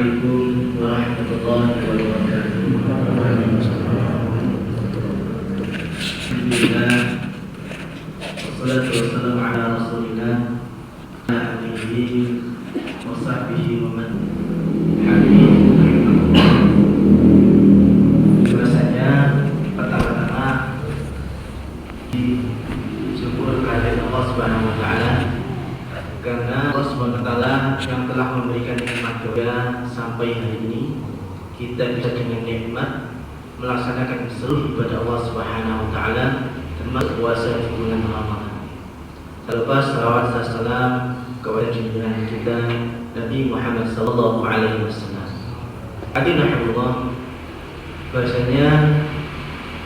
Assalamualaikum warahmatullahi wabarakatuh. Alhamdulillah, wassalatu wassalamu ala rasulillah ala alihi wa sahbihi wa man bahasanya pertama-tama syukur kehadirat Allah Subhanahu wa taala, karena Allah Subhanahu wa taala yang telah memberikan nikmat juga sampai hari ini kita bisa dengan nikmat melaksanakan seluruh ibadah Allah Subhanahu wa taala, termasuk puasa di bulan Ramadan. Terlepas salawat dan salam kepada junjungan kita Nabi Muhammad sallallahu alaihi wasallam. Adinahullah, bahasanya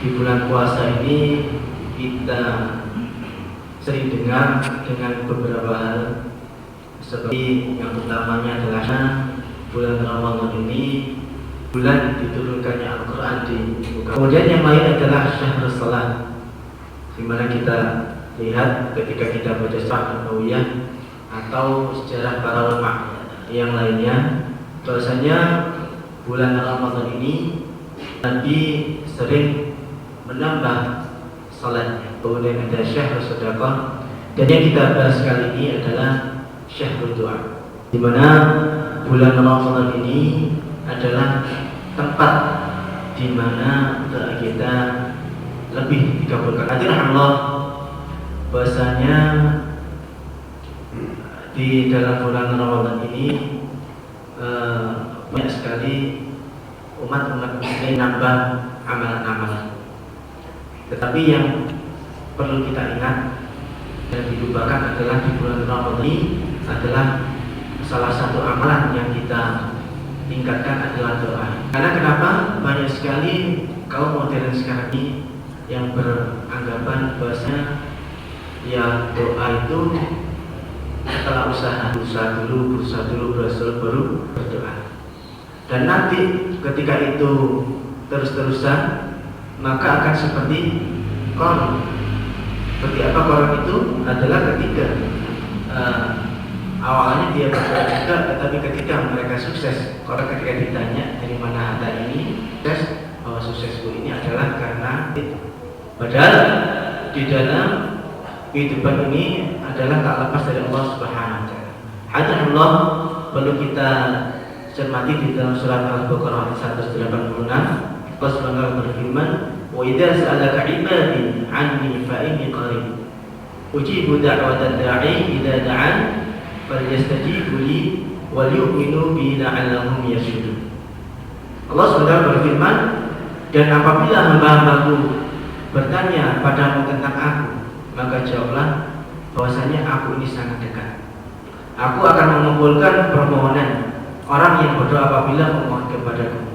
di bulan puasa ini kita sering dengar dengan beberapa hal, seperti yang utamanya adalah bulan Ramadan ini bulan diturunkannya Al-Quran di muka. Kemudian yang lain adalah Syahrul Salat, di mana kita lihat ketika kita baca Syahrul Nawiyah atau sejarah para ulama yang lainnya, bahwasanya bulan Ramadan ini Nabi sering menambah salatnya. Kemudian ada Syahrul Sedekah, dan yang kita bahas kali ini adalah Syahrul Doa, di mana bulan Ramadan ini adalah tempat di mana doa kita lebih dikabulkan. Alhamdulillah, bahasanya di dalam bulan Ramadan ini banyak sekali umat-umat muslim nambah amalan-amalan. Tetapi yang perlu kita ingat dan dilupakan adalah di bulan Ramadan ini adalah salah satu amalan yang kita tingkatkan adalah doa. Karena kenapa? Banyak sekali kaum modern sekarang ini yang beranggapan bahwasanya ya doa itu setelah berusaha dulu baru berdoa. Dan nanti ketika itu terus-terusan, maka akan seperti korun. Seperti apa korun itu? Adalah ketika awalnya dia berdoa juga, tetapi ketika mereka sukses, orang ketika ditanya dari mana harta ini sukses, bahwa suksesku ini adalah karena itu. Padahal di dalam kehidupan ini adalah tak lepas dari Allah Subhanahu wa taala. Alhamdulillah, perlu kita cermati di dalam surat Al-Baqarah 186. Allah Subhanahu berfirman, "Wa idza sa'alaka 'ibadi 'anni fa inni qarib. Ujibu da'watad da'i idza da'an, falyastajibu li wal yu'minu bi la'allahum yarshudun." Allah Subhanahu berfirman, dan apabila hamba-hambaku bertanya padamu tentang aku, maka jawablah bahwasanya aku ini sangat dekat. Aku akan mengumpulkan permohonan orang yang berdoa apabila memohon kepadaku.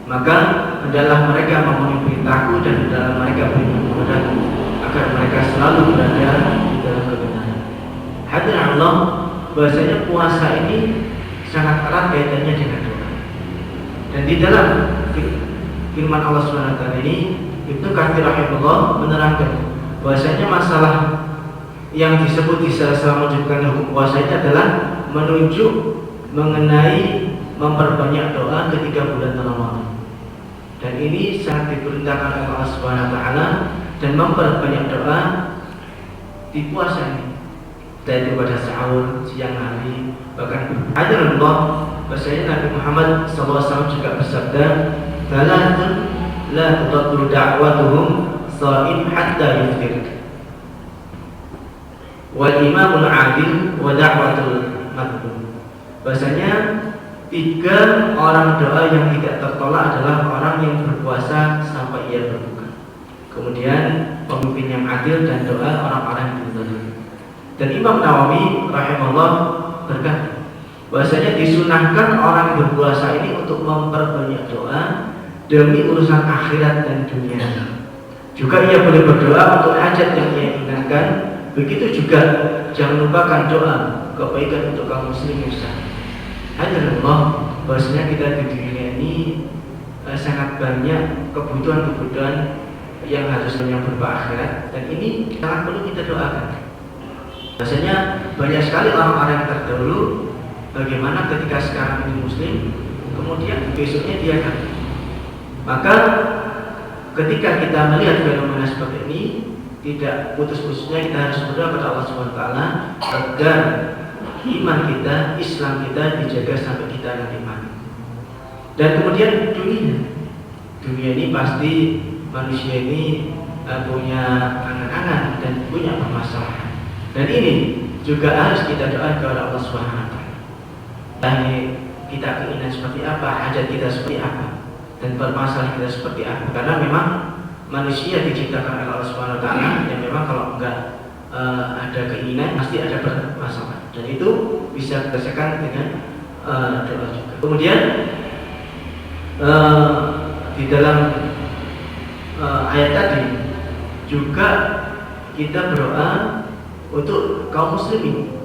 Maka hendaklah mereka memenuhi perintahku dan hendaklah mereka beriman kepadaku, agar mereka selalu berada di dalam kebenaran. Hadirin Allah, bahasanya puasa ini sangat erat kaitannya dengan doa. Dan di dalam firman Allah SWT ini, Ibnu Katsir rahimahullah menerangkan bahwasanya masalah yang disebut di salah menunjukkan hukum puasa itu adalah menunjuk mengenai memperbanyak doa ketika bulan Ramadan. Dan ini sangat diperintahkan oleh Allah Subhanahu wa taala, dan memperbanyak doa di puasa ini, dari pada sahur, siang hari, bahkan Allah bahasanya Nabi Muhammad SAW juga bersabda, "Salatun la tuqaddu da'watuhum sha'im hatta yuftir, wal imamul 'adil wa da'watul madlum." Bahasanya 3 orang doa yang tidak tertolak adalah orang yang berpuasa sampai ia berbuka, kemudian pemimpin yang adil, dan doa orang-orang yang berzalim. Dan Imam Nawawi rahimahullah berkata bahwasanya disunahkan orang yang berpuasa ini untuk memperbanyak doa demi urusan akhirat dan dunia. Juga ia boleh berdoa untuk hajat yang ia inginkan. Begitu juga jangan lupakan doa kebaikan untuk kaum muslimin. Alhamdulillah, bahwasanya kita di dunia ini sangat banyak kebutuhan-kebutuhan yang harus berupa akhirat, dan ini sangat perlu kita doakan. Bahwasanya banyak sekali orang-orang yang terdahulu, bagaimana ketika sekarang ini muslim kemudian besoknya dia akan. Maka ketika kita melihat fenomena seperti ini, tidak putus-putusnya kita harus berdoa kepada Allah SWT agar iman kita, Islam kita dijaga sampai kita nanti mati. Dan kemudian dunia ini pasti manusia ini punya angan-angan dan punya permasalahan. Dan ini juga harus kita doakan kepada Allah SWT. Kita keinginan seperti apa, hajat kita seperti apa, dan permasalahan kita seperti apa. Karena memang manusia diciptakan oleh Allah SWT, dan memang kalau enggak ada keinginan pasti ada permasalahan. Dan itu bisa dirasakan dengan doa juga. Kemudian di dalam ayat tadi juga kita berdoa untuk kaum muslimin.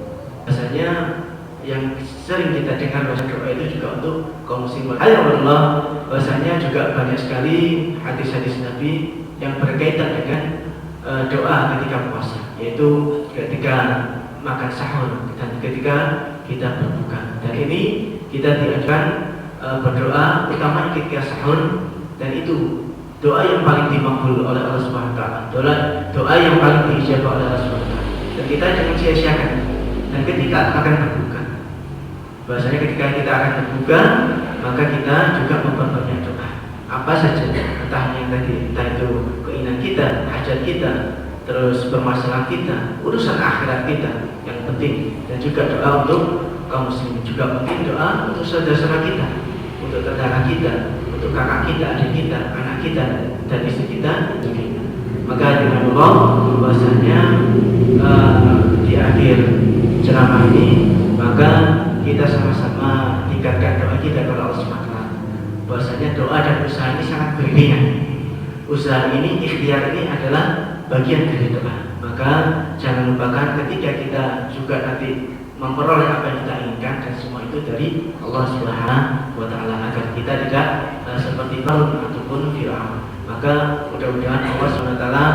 Biasanya yang sering kita dengar bahasa doa itu juga untuk kaum muslimin. Alhamdulillah, bahasanya juga banyak sekali hadis-hadis Nabi yang berkaitan dengan doa ketika puasa, yaitu ketika makan sahur dan ketika kita berbuka. Dan ini kita diajarkan berdoa utama ketika sahur, dan itu doa yang paling dimakbul oleh Allah Subhanahu wa taala. Doa yang paling diijabah oleh Allah Subhanahu wa taala. Dan kita jangan sia-siakan. Dan ketika akan berbuka, bahasanya ketika kita akan berbuka, maka kita juga memperbanyak doa. Apa saja, entah yang tadi, entah itu keinginan kita, hajat kita, terus permasalahan kita, urusan akhirat kita yang penting, dan juga doa untuk kaum muslimin, juga penting doa untuk saudara-saudara kita, untuk tetangga kita, untuk kakak kita, adik kita, anak kita, dan istri kita, juga. Maka dengan Allah bahasanya di akhir ceramah ini, maka kita sama-sama tingkatkan doa kita kepada Allah SWT. Bahasanya doa dan usaha ini sangat beriringan. Usaha ini, ikhtiar ini adalah bagian dari doa. Maka jangan lupakan ketika kita juga nanti memperoleh apa yang kita inginkan, dan semua itu dari Allah Subhanahu wa taala, agar kita tidak seperti Qarun ataupun Fir'aun. Maka mudah-mudahan Allah Subhanahu wa taala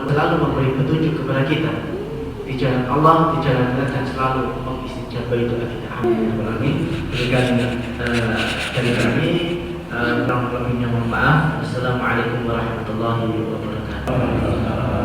selalu memberi petunjuk kepada kita di jalan Allah, di jalan benar, dan selalu mengistijabah doa kita. Amin. Berikan dari kami kurang lebihnya mohon maaf. Assalamualaikum warahmatullahi wabarakatuh.